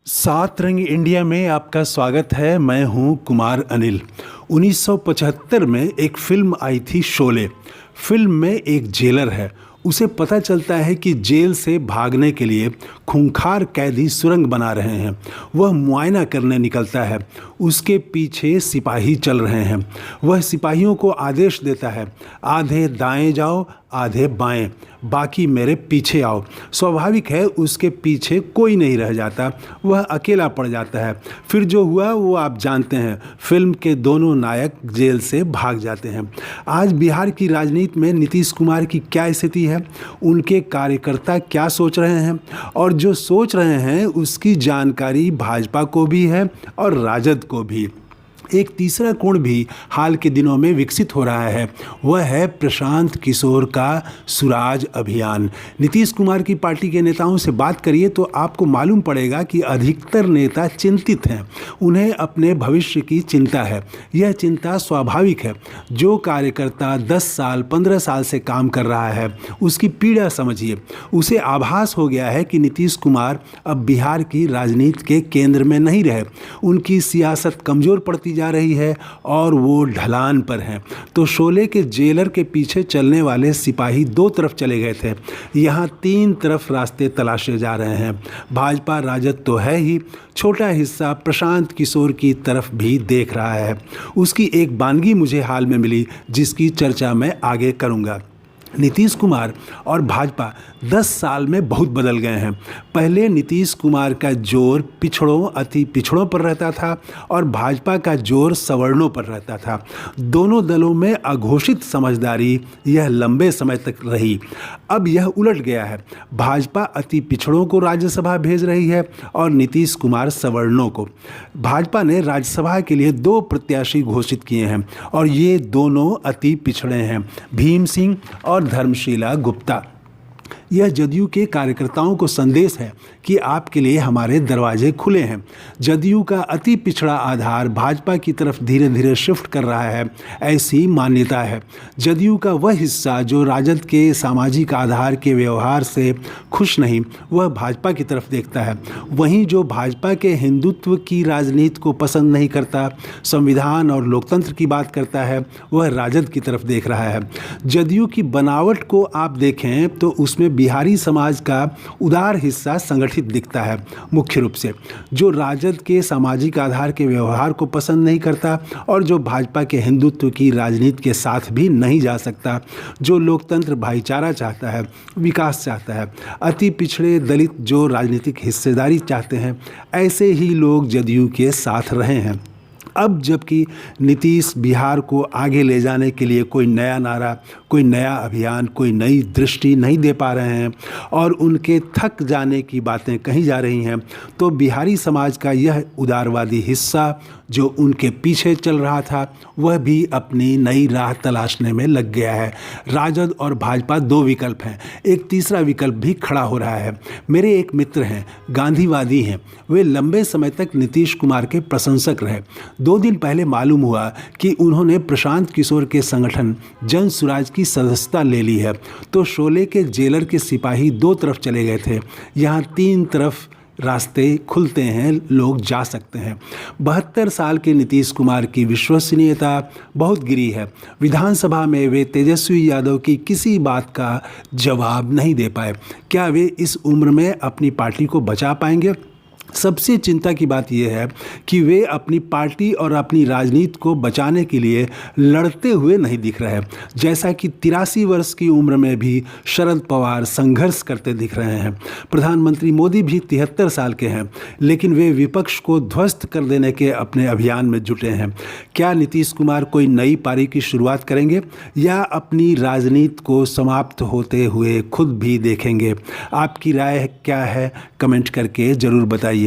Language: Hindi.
सात रंग इंडिया में आपका स्वागत है। मैं हूं कुमार अनिल। 1975 में एक फिल्म आई थी शोले। फिल्म में एक जेलर है, उसे पता चलता है कि जेल से भागने के लिए खूंखार कैदी सुरंग बना रहे हैं। वह मुआयना करने निकलता है, उसके पीछे सिपाही चल रहे हैं। वह सिपाहियों को आदेश देता है, आधे दाएं जाओ आधे बाएं, बाकी मेरे पीछे आओ। स्वाभाविक है उसके पीछे कोई नहीं रह जाता, वह अकेला पड़ जाता है। फिर जो हुआ वो आप जानते हैं। फिल्म के दोनों नायक जेल से भाग जाते हैं। आज बिहार की राजनीति में नीतीश कुमार की क्या स्थिति है, उनके कार्यकर्ता क्या सोच रहे हैं, और जो सोच रहे हैं उसकी जानकारी भाजपा को भी है और राजद को भी। एक तीसरा कोण भी हाल के दिनों में विकसित हो रहा है, वह है प्रशांत किशोर का सुराज अभियान। नीतीश कुमार की पार्टी के नेताओं से बात करिए तो आपको मालूम पड़ेगा कि अधिकतर नेता चिंतित हैं, उन्हें अपने भविष्य की चिंता है। यह चिंता स्वाभाविक है। जो कार्यकर्ता 10 साल 15 साल से काम कर रहा है उसकी पीड़ा समझिए। उसे आभास हो गया है कि नीतीश कुमार अब बिहार की राजनीति के केंद्र में नहीं रहे, उनकी सियासत कमज़ोर पड़ती जा रही है और वो ढलान पर हैं। तो शोले के जेलर के पीछे चलने वाले सिपाही दो तरफ चले गए थे, यहाँ 3 तरफ रास्ते तलाशे जा रहे हैं। भाजपा राजद तो है ही, छोटा हिस्सा प्रशांत किशोर की तरफ भी देख रहा है। उसकी एक बानगी मुझे हाल में मिली जिसकी चर्चा मैं आगे करूँगा। नीतीश कुमार और भाजपा 10 साल में बहुत बदल गए हैं। पहले नीतीश कुमार का जोर पिछड़ों अति पिछड़ों पर रहता था और भाजपा का जोर सवर्णों पर रहता था। दोनों दलों में अघोषित समझदारी यह लंबे समय तक रही। अब यह उलट गया है, भाजपा अति पिछड़ों को राज्यसभा भेज रही है और नीतीश कुमार सवर्णों को। भाजपा ने राज्यसभा के लिए 2 प्रत्याशी घोषित किए हैं और ये दोनों अति पिछड़े हैं, भीम सिंह और धर्मशीला गुप्ता। यह जदयू के कार्यकर्ताओं को संदेश है कि आपके लिए हमारे दरवाजे खुले हैं। जदयू का अति पिछड़ा आधार भाजपा की तरफ धीरे धीरे शिफ्ट कर रहा है, ऐसी मान्यता है। जदयू का वह हिस्सा जो राजद के सामाजिक आधार के व्यवहार से खुश नहीं, वह भाजपा की तरफ देखता है। वहीं जो भाजपा के हिंदुत्व की राजनीति को पसंद नहीं करता, संविधान और लोकतंत्र की बात करता है, वह राजद की तरफ देख रहा है। जदयू की बनावट को आप देखें तो उसमें बिहारी समाज का उदार हिस्सा संगठित दिखता है। मुख्य रूप से जो राजद के सामाजिक आधार के व्यवहार को पसंद नहीं करता और जो भाजपा के हिंदुत्व की राजनीति के साथ भी नहीं जा सकता, जो लोकतंत्र भाईचारा चाहता है, विकास चाहता है, अति पिछड़े दलित जो राजनीतिक हिस्सेदारी चाहते हैं, ऐसे ही लोग जदयू के साथ रहे हैं। अब जबकि नीतीश बिहार को आगे ले जाने के लिए कोई नया नारा, कोई नया अभियान, कोई नई दृष्टि नहीं दे पा रहे हैं और उनके थक जाने की बातें कही जा रही हैं, तो बिहारी समाज का यह उदारवादी हिस्सा जो उनके पीछे चल रहा था वह भी अपनी नई राह तलाशने में लग गया है। राजद और भाजपा 2 विकल्प हैं, एक तीसरा विकल्प भी खड़ा हो रहा है। मेरे एक मित्र हैं, गांधीवादी हैं, वे लंबे समय तक नीतीश कुमार के प्रशंसक रहे। 2 दिन पहले मालूम हुआ कि उन्होंने प्रशांत किशोर के संगठन जन सुराज की सदस्यता ले ली है। तो शोले के जेलर के सिपाही 2 तरफ चले गए थे, यहाँ 3 तरफ रास्ते खुलते हैं, लोग जा सकते हैं। 72 साल के नीतीश कुमार की विश्वसनीयता बहुत गिरी है। विधानसभा में वे तेजस्वी यादव की किसी बात का जवाब नहीं दे पाए। क्या वे इस उम्र में अपनी पार्टी को बचा पाएंगे? सबसे चिंता की बात यह है कि वे अपनी पार्टी और अपनी राजनीति को बचाने के लिए लड़ते हुए नहीं दिख रहे, जैसा कि 83 वर्ष की उम्र में भी शरद पवार संघर्ष करते दिख रहे हैं। प्रधानमंत्री मोदी भी 73 साल के हैं, लेकिन वे विपक्ष को ध्वस्त कर देने के अपने अभियान में जुटे हैं। क्या नीतीश कुमार कोई नई पारी की शुरुआत करेंगे या अपनी राजनीति को समाप्त होते हुए खुद भी देखेंगे? आपकी राय क्या है, कमेंट करके ज़रूर बताइए।